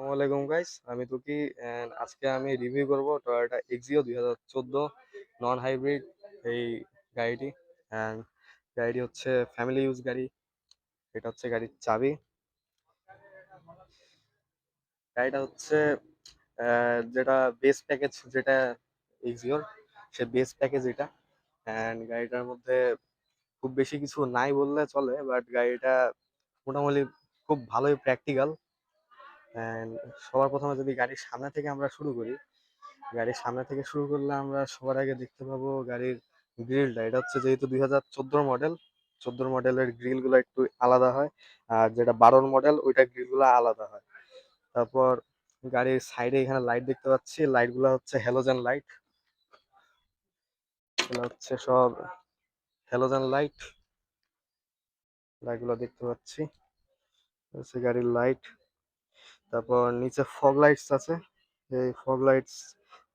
আসসালামু আলাইকুম গাইস, আমি তুকি এন্ড আজকে আমি রিভিউ করব টয়োটা এক্সিও 2014 নন হাইব্রিড এই গাড়িটি। এন্ড গাড়িটি হচ্ছে ফ্যামিলি ইউজ গাড়ি। এটা হচ্ছে গাড়ির চাবি। গাড়িটা হচ্ছে যেটা বেস প্যাকেজ, যেটা এক্সিওর সে বেস প্যাকেজ এটা। এন্ড গাড়িটার মধ্যে খুব বেশি কিছু নাই বললে চলে, বাট গাড়িটা মোটামুটি খুব ভালোই প্র্যাকটিক্যাল। এন্ড সবার প্রথমে যদি গাড়ির সামনে থেকে আমরা শুরু করি, গাড়ির সামনে থেকে শুরু করলে আমরা সবার আগে দেখতে পাবো গাড়ির গ্রিলটা। এটা হচ্ছে যেহেতু 2014 মডেল, 14 মডেলের গ্রিল গুলো একটু আলাদা হয়, আর যেটা 12 মডেল ওইটা গ্রিল গুলো আলাদা হয়। তারপর গাড়ির সাইডে এখানে লাইট দেখতে পাচ্ছি, লাইট গুলো হচ্ছে হ্যালোজেন লাইট। এগুলো হচ্ছে সব হ্যালোজেন লাইট, লাইট গুলো দেখতে পাচ্ছি হচ্ছে গাড়ির লাইট। তারপর নিচে ফগ লাইটস আছে, এই ফগ লাইটস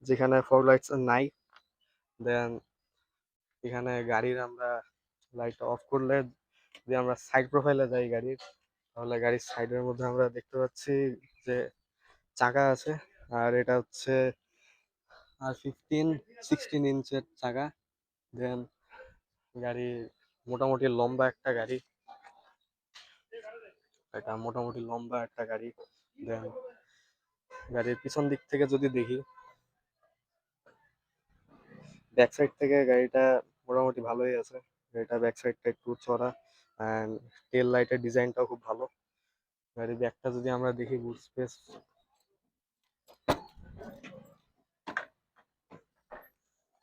যেখানে ফগ লাইটস নাই। দেন এখানে গাড়ির আমরা লাইটটা অফ করলে যদি আমরা সাইড প্রোফাইলে যাই গাড়ির, তাহলে গাড়ির সাইডের মধ্যে আমরা দেখতে পাচ্ছি যে চাকা আছে। আর এটা হচ্ছে আর 16 ইঞ্চের চাকা। দেন গাড়ি মোটামুটি লম্বা একটা গাড়ি, এটা মোটামুটি লম্বা একটা গাড়ি। দেন গাড়ির পিছন দিক থেকে যদি দেখি, ব্যাক সাইড থেকে গাড়িটা মোটামুটি ভালোই আছে। গাড়িটা ব্যাক সাইডটা একটু চড়া, অ্যান্ড টেল লাইটের ডিজাইনটাও খুব ভালো। গাড়ির ব্যাকটা যদি আমরা দেখি, বুট স্পেস,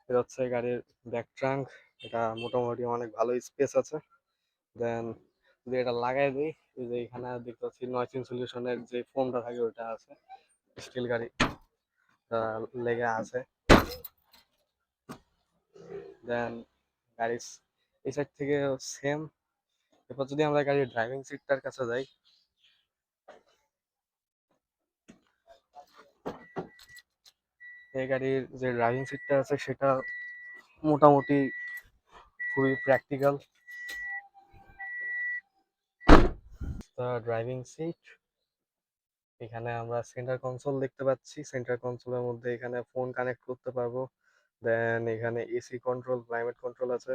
এটা হচ্ছে গাড়ির ব্যাক ট্রাঙ্ক। এটা মোটামুটি অনেক ভালো স্পেস আছে। দেন যদি এটা লাগাই দিই, এই যে এখানে দেখতে পাচ্ছি নয়েজ ইনসুলেশনের যে ফোমটা থাকে ওটা আছে, স্টিল গাড়ি লেগে আছে। দেন গাড়ির এই সাইড থেকে সেম। এরপর যদি আমরা গাড়ির ড্রাইভিং সিটটার কাছে যাই, এই গাড়ির যে ড্রাইভিং সিটটা আছে সেটা মোটামুটি খুবই প্র্যাকটিক্যাল। ড্রাইভিং সিট, এখানে আমরা সেন্টার কনসোল দেখতে পাচ্ছি। সেন্টার কনসোলের মধ্যে এখানে ফোন কানেক্ট করতে পারবো। দেন এখানে এসি কন্ট্রোল, ক্লাইমেট কন্ট্রোল আছে।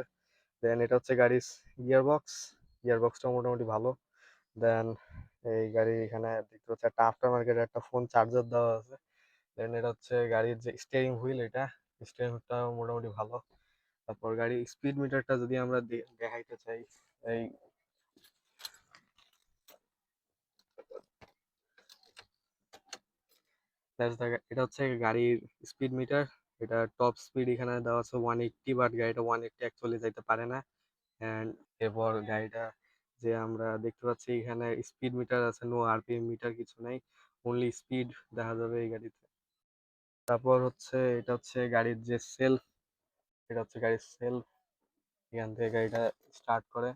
দেন এটা হচ্ছে গাড়ির গিয়ারবক্স, গিয়ারবক্সটা মোটামুটি ভালো। দেন এই গাড়ি এখানে দেখতে পাচ্ছি একটা আফটার মার্কেটের একটা ফোন চার্জার দেওয়া আছে। দেন এটা হচ্ছে গাড়ির যে স্টিয়ারিং হুইল, এটা স্টিয়ারিং হুইলটা মোটামুটি ভালো। তারপর গাড়ির স্পিড মিটারটা যদি আমরা দেখাইতে চাই, এই এটা হচ্ছে গাড়ির স্পিড মিটার। এটা টপ স্পিড এখানে দেওয়া আছে 180, বাট গাড়িটা 180 অ্যাকচুয়ালি যাইতে পারে না। অ্যান্ড এরপর গাড়িটা যে আমরা দেখতে পাচ্ছি এখানে স্পিড মিটার আছে, নো আরপিএম মিটার কিছু নাই, অনলি স্পিড দেখা যাবে এই গাড়িতে। তারপর হচ্ছে এটা হচ্ছে গাড়ির যে সেলফ, এটা হচ্ছে গাড়ির সেলফ। এখান থেকে গাড়িটা স্টার্ট করে,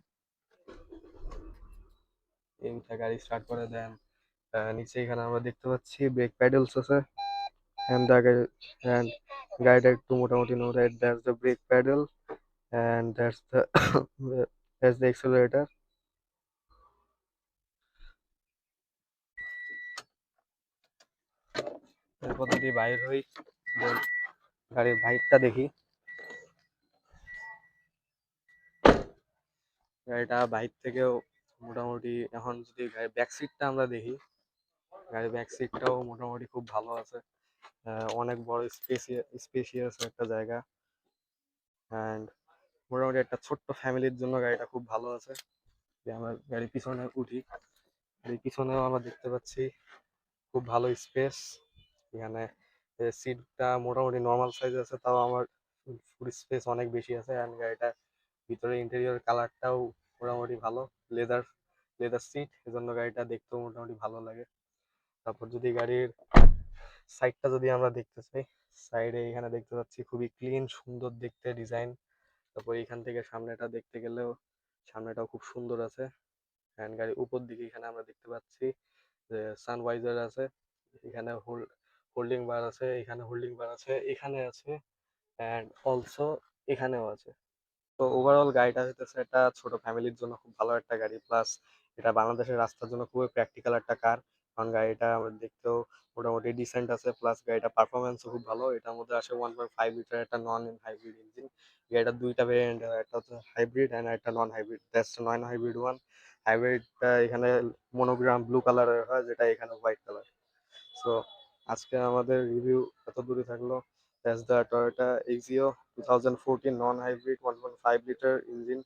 এইটা গাড়ি স্টার্ট করে। দেন নিচে এখানে আমরা দেখতে পাচ্ছি ব্রেক প্যাডেলস আছে। and the and গাড়িটা একটু মোটামুটি নোংরা, that's the brake pedal and that's the that's the accelerator. এরপর যদি বাইর হই, then গাড়ির বাইকটা দেখি, গাড়িটা বাইক থেকেও মোটামুটি, এখন যদি গাড়ির ব্যাক সিটটা আমরা দেখি, গাড়ির ব্যাক সিটটাও মোটামুটি খুব ভালো আছে। অনেক বড় স্পেসিয়াস একটা জায়গা। অ্যান্ড মোটামুটি একটা ছোট্ট ফ্যামিলির জন্য গাড়িটা খুব ভালো আছে। যে আমরা গাড়ির পিছনে উঠি, গাড়ির পিছনেও আমরা দেখতে পাচ্ছি খুব ভালো স্পেস। এখানে সিটটা মোটামুটি নর্মাল সাইজ আছে, তাও আমার ফুড স্পেস অনেক বেশি আছে। অ্যান্ড গাড়িটা ভিতরে ইন্টেরিয়র কালারটাও মোটামুটি ভালো, লেদার লেদার সিট, এজন্য গাড়িটা দেখতেও মোটামুটি ভালো লাগে। তারপর যদি গাড়ির সাইডটা যদি আমরা দেখতে চাই, সাইডে এখানে দেখতে পাচ্ছি খুবই ক্লিন, সুন্দর দেখতে ডিজাইন। তারপর এখান থেকে সামনেটা দেখতে গেলেও সামনেটাও খুব সুন্দর আছে। অ্যান্ড গাড়ির উপর দিকে এখানে আমরা দেখতে পাচ্ছি যে সানভাইজার আছে, এখানে হোল্ডিং বার আছে, এখানে হোল্ডিং বার আছে, এখানে আছে, অ্যান্ড অলসো এখানেও আছে। তো ওভারঅল গাড়িটা হইতেছে একটা ছোট ফ্যামিলির জন্য খুব ভালো একটা গাড়ি। প্লাস এটা বাংলাদেশের রাস্তার জন্য খুবই প্র্যাকটিক্যাল একটা কার। কারণ গাড়িটা আমার দেখতেও মোটামুটি ডিসেন্ট আছে, প্লাস গাড়িটা পারফরমেন্সও খুব ভালো। এটার মধ্যে আসে 1.5 লিটার একটা নন হাইব্রিড ইঞ্জিন। গাড়িটার দুইটা ভেরিয়েন্ট, একটা হচ্ছে হাইব্রিড অ্যান্ড একটা non hybrid, that's non hybrid one. হাইব্রিডটা এখানে মনোগ্রাম ব্লু কালারের হয়, যেটা এখানে হোয়াইট কালার। সো আজকে আমাদের রিভিউ এত দূরে থাকলো। That's the Toyota Axio 2014 non hybrid 1.5 litre engine.